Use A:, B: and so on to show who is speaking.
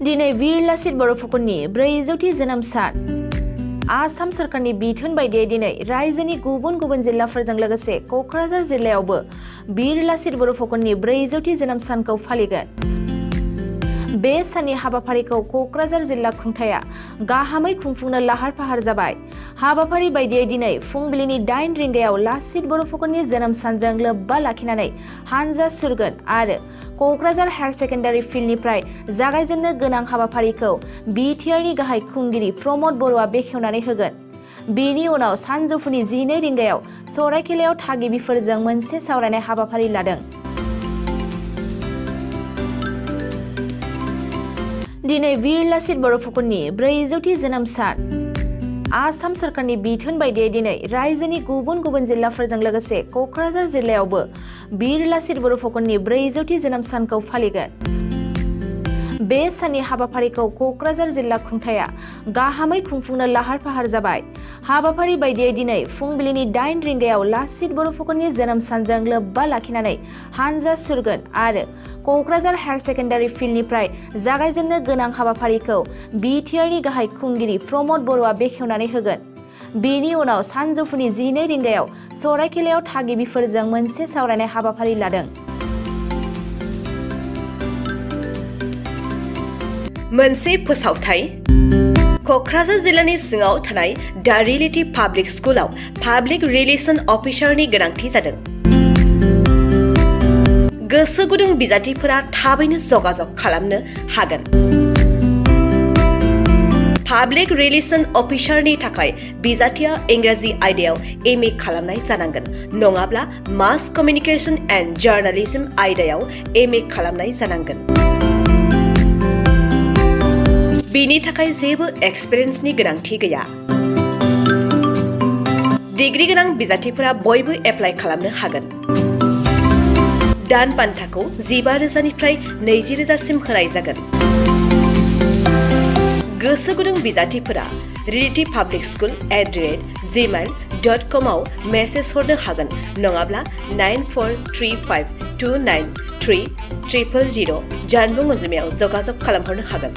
A: दिनै वीर लाचित बर'फुकननि 400थि जोनोम सान। आसाम सरकारनि बिथोन बायदियै दिनै रायजोनि गुबुन गुबुन जिल्लाफोरजों लोगोसे क'क्राझार जिल्लायावबो वीर लाचित बर'फुकननि 400थि जोनोम सानखौ फालिगोन। बे साननि हाबाफारिखौ क'क्राझार जिल्ला खुंथाया गाहामै खुंफुंनो लाहार फाहार जाबाय। हाबाफारि बायदियै दिनै फुंबिलिनि 8 रिंगायाव लाचित बर'फुकननि जोनोम सानजों लोब्बा लाखिनानै हानजा सुरगोन आरो क'क्राझार हायार सेकेन्डारि फिल्डनिफ्राय जागायजेननो गोनां हाबाफारिखौ बिटिआरनि गाहाय खुंगिरि प्रमद बर'आ बेखेवनानै होगोन। बेनि उनाव सानजौफुनि 12 रिंगायाव सराइखेलायाव थागिबिफोरजों मोनसे सावरायनाय हाबाफारि लादों। दिनै वीर लाचित बर'फुकननि 400थि जोनोम सान। आसाम सरकारनि बिथोन बायदियै दिनै रायजोनि गुबुन गुबुन जिल्लाफोरजों लोगोसे क'क्राझार जिल्लायावबो वीर लाचित बर'फुकननि 400थि जोनोम सानखौ फालिगोन। बे साननि हाबाफारिखौ क'क्राझार जिल्ला खुंथाया गाहामै खुंफुंनो लाहार फाहार जाबाय। हाबाफारि बायदियै दिनै फुंबिलिनि 8 रिंगायाव लाचित बर'फुकननि जोनोम सानजों लोब्बा लाखिनानै हानजा सुरगोन आरो क'क्राझार हायार सेकेन्डारि फिल्डनिफ्राय जागायजेननो गोनां हाबाफारिखौ बिटिआरनि गाहाय खुंगिरि प्रमद बर'आ बेखेवनानै होगोन। बेनि उनाव सानजौफुनि 12 रिंगायाव सराइखेलायाव थागिबिफोरजों मोनसे सावरायनाय हाबाफारि लादों।
B: मोनसे फोसावथाय क'क्राझार जिल्लानि सिङाव थानाय दा रियेलिटी पाब्लिक स्कुलाव पाब्लिक रिलेशन अफिसारनि गोनांथि जादों। गोसो गुदुं बिजाथिफोरा थाबैनो जगाजग खालामनो हागोन। पाब्लिक रिलेशन अफिसारनि थाखाय बिजाथिया इंराजि आयदायाव MA खालामनाय जानांगोन, नङाब्ला मास कमिउनिकेशन एन्ड जार्नालिज्म आयदायाव MA खालामनाय जानांगोन। बेनि थाखाय जेबो एक्सपिरियेन्सनि गोनांथि गैया। डिग्री गोनां बिजाथिफोरा बयबो एप्लाइ खालामनो हागोन। दान बान्थाखौ 15,000निफ्राय 20,000सिम होनाय जागोन। गोसो गुदुं बिजाथिफोरा realitypublicschool@gmail.com आव मेसेज हरनो हागोन, नङाब्ला 9435293000 जानबुं अनजिमायाव जगाजग खालामहरनो हागोन।